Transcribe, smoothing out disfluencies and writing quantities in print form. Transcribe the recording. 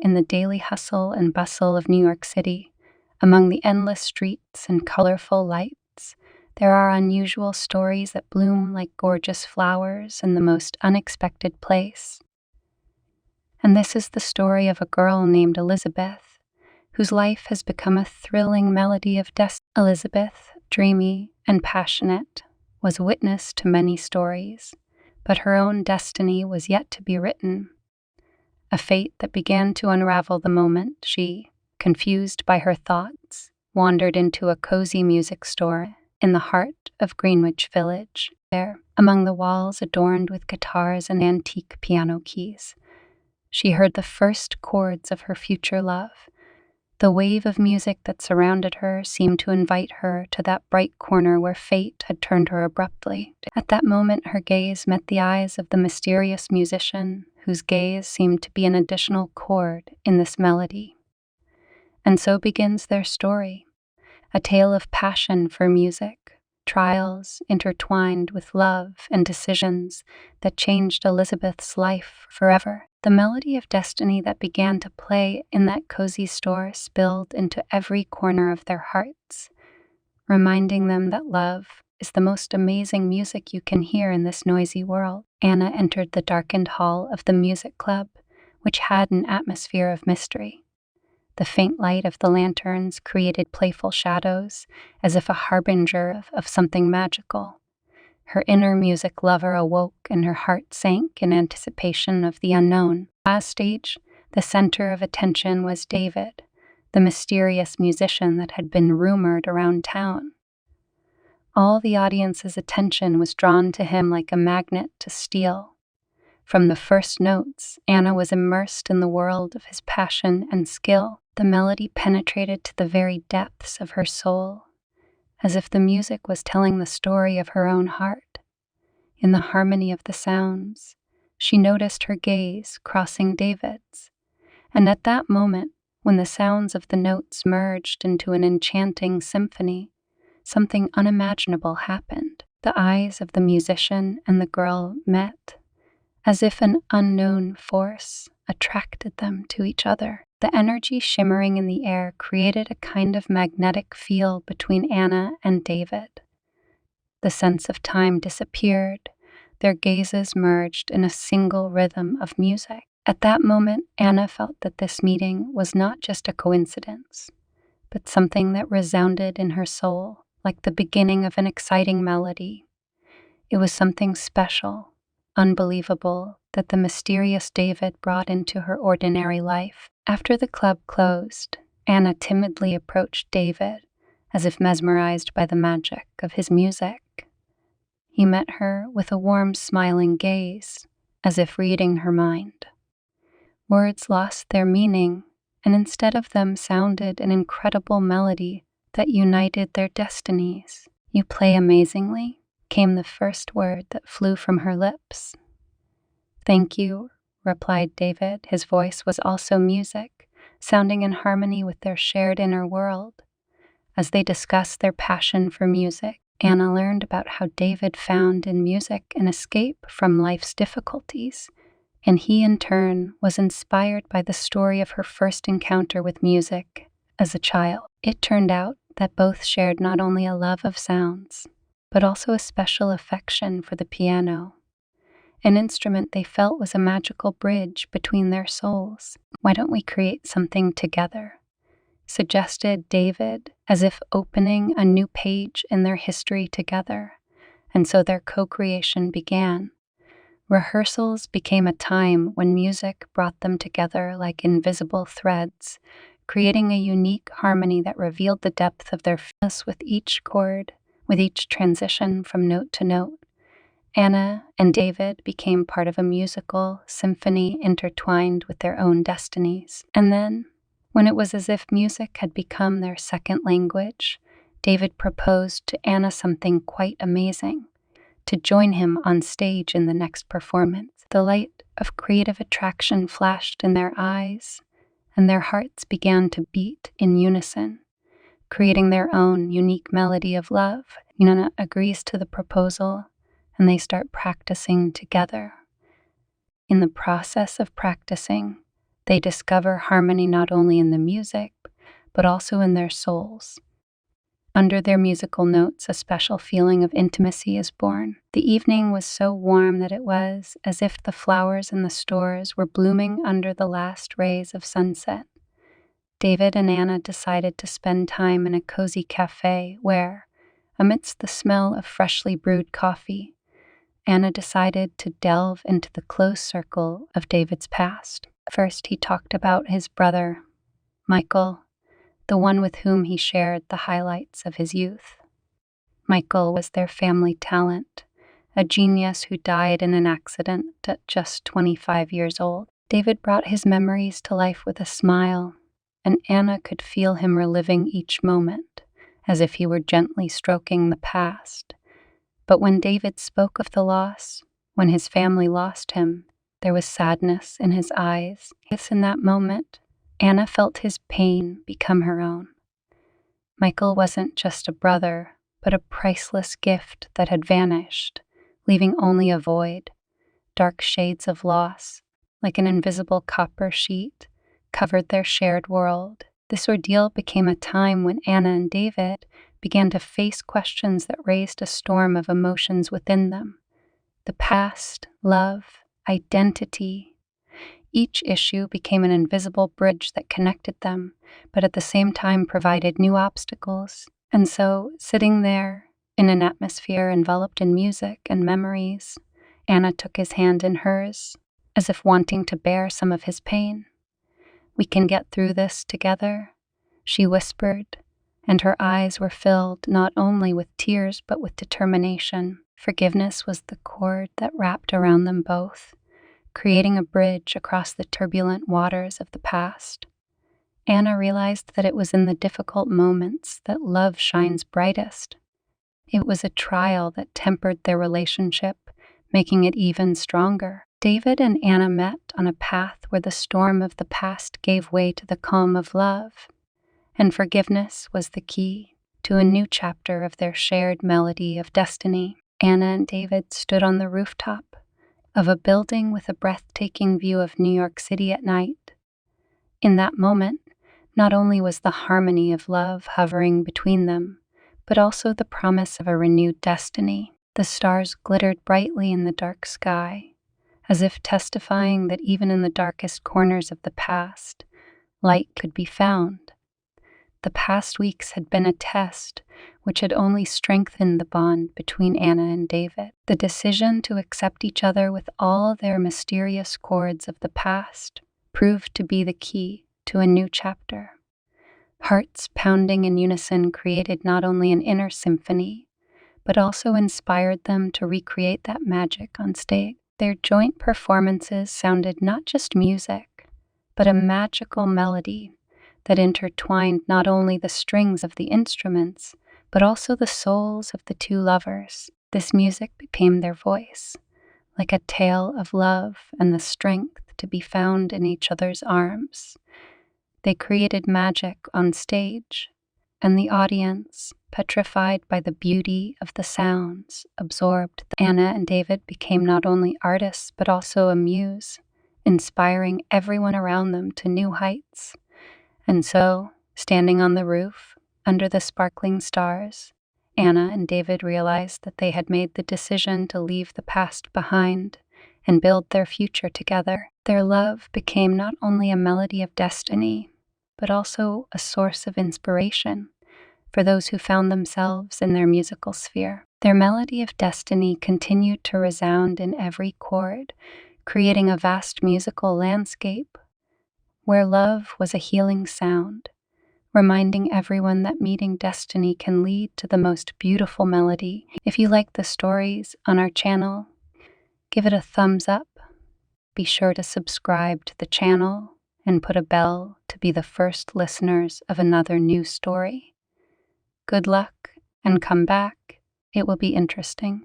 in the daily hustle and bustle of New York City, among the endless streets and colorful lights, there are unusual stories that bloom like gorgeous flowers in the most unexpected place. And this is the story of a girl named Elizabeth, whose life has become a thrilling melody of destiny. Elizabeth, dreamy and passionate, was witness to many stories, but her own destiny was yet to be written, a fate that began to unravel the moment she, confused by her thoughts, wandered into a cozy music store in the heart of Greenwich Village. There, among the walls adorned with guitars and antique piano keys, she heard the first chords of her future love. The wave of music that surrounded her seemed to invite her to that bright corner where fate had turned her abruptly. At that moment, her gaze met the eyes of the mysterious musician, whose gaze seemed to be an additional chord in this melody. And so begins their story, a tale of passion for music, trials intertwined with love and decisions that changed Elizabeth's life forever. The melody of destiny that began to play in that cozy store spilled into every corner of their hearts, reminding them that love is the most amazing music you can hear in this noisy world. Anna entered the darkened hall of the music club, which had an atmosphere of mystery. The faint light of the lanterns created playful shadows, as if a harbinger of something magical. Her inner music lover awoke and her heart sank in anticipation of the unknown. Last stage, the center of attention was David, the mysterious musician that had been rumored around town. All the audience's attention was drawn to him like a magnet to steel. From the first notes, Anna was immersed in the world of his passion and skill. The melody penetrated to the very depths of her soul, as if the music was telling the story of her own heart. In the harmony of the sounds, she noticed her gaze crossing David's, and at that moment, when the sounds of the notes merged into an enchanting symphony, something unimaginable happened. The eyes of the musician and the girl met, as if an unknown force attracted them to each other. The energy shimmering in the air created a kind of magnetic field between Anna and David. The sense of time disappeared, their gazes merged in a single rhythm of music. At that moment, Anna felt that this meeting was not just a coincidence, but something that resounded in her soul, like the beginning of an exciting melody. It was something special, unbelievable, that the mysterious David brought into her ordinary life. After the club closed, Anna timidly approached David, as if mesmerized by the magic of his music. He met her with a warm, smiling gaze, as if reading her mind. Words lost their meaning, and instead of them sounded an incredible melody that united their destinies. "You play amazingly," came the first word that flew from her lips. "Thank you," replied David. His voice was also music, sounding in harmony with their shared inner world. As they discussed their passion for music, Anna learned about how David found in music an escape from life's difficulties, and he in turn was inspired by the story of her first encounter with music as a child. It turned out that both shared not only a love of sounds, but also a special affection for the piano, an instrument they felt was a magical bridge between their souls. "Why don't we create something together?" suggested David, as if opening a new page in their history together. And so their co-creation began. Rehearsals became a time when music brought them together like invisible threads, creating a unique harmony that revealed the depth of their fitness with each chord, with each transition from note to note. Anna and David became part of a musical symphony intertwined with their own destinies. And then, when it was as if music had become their second language, David proposed to Anna something quite amazing: to join him on stage in the next performance. The light of creative attraction flashed in their eyes, and their hearts began to beat in unison, creating their own unique melody of love. Anna agrees to the proposal, and they start practicing together. In the process of practicing, They discover harmony not only in the music, but also in their souls. Under their musical notes, a special feeling of intimacy is born. The evening was so warm that it was as if the flowers in the stores were blooming under the last rays of sunset. David and Anna decided to spend time in a cozy cafe where, amidst the smell of freshly brewed coffee, Anna decided to delve into the close circle of David's past. First, he talked about his brother, Michael, the one with whom he shared the highlights of his youth. Michael was their family talent, a genius who died in an accident at just 25 years old. David brought his memories to life with a smile, and Anna could feel him reliving each moment, as if he were gently stroking the past. But when David spoke of the loss, when his family lost him, there was sadness in his eyes. Yes, in that moment, Anna felt his pain become her own. Michael wasn't just a brother, but a priceless gift that had vanished, leaving only a void. Dark shades of loss, like an invisible copper sheet, covered their shared world. This ordeal became a time when Anna and David began to face questions that raised a storm of emotions within them. The past, love, identity. Each issue became an invisible bridge that connected them, but at the same time provided new obstacles. And so, sitting there, in an atmosphere enveloped in music and memories, Anna took his hand in hers, as if wanting to bear some of his pain. "We can get through this together," she whispered, and her eyes were filled not only with tears but with determination. Forgiveness was the cord that wrapped around them both, creating a bridge across the turbulent waters of the past. Anna realized that it was in the difficult moments that love shines brightest. It was a trial that tempered their relationship, making it even stronger. David and Anna met on a path where the storm of the past gave way to the calm of love, and forgiveness was the key to a new chapter of their shared melody of destiny. Anna and David stood on the rooftop of a building with a breathtaking view of New York City at night. In that moment, not only was the harmony of love hovering between them, but also the promise of a renewed destiny. The stars glittered brightly in the dark sky, as if testifying that even in the darkest corners of the past, light could be found. The past weeks had been a test which had only strengthened the bond between Anna and David. The decision to accept each other with all their mysterious chords of the past proved to be the key to a new chapter. Hearts pounding in unison created not only an inner symphony, but also inspired them to recreate that magic on stage. Their joint performances sounded not just music, but a magical melody that intertwined not only the strings of the instruments, but also the souls of the two lovers. This music became their voice, like a tale of love and the strength to be found in each other's arms. They created magic on stage, and the audience, petrified by the beauty of the sounds, absorbed. Anna and David became not only artists, but also a muse, inspiring everyone around them to new heights. And so, standing on the roof, under the sparkling stars, Anna and David realized that they had made the decision to leave the past behind and build their future together. Their love became not only a melody of destiny, but also a source of inspiration for those who found themselves in their musical sphere. Their melody of destiny continued to resound in every chord, creating a vast musical landscape where love was a healing sound, reminding everyone that meeting destiny can lead to the most beautiful melody. If you like the stories on our channel, give it a thumbs up. Be sure to subscribe to the channel and put a bell to be the first listeners of another new story. Good luck and come back. It will be interesting.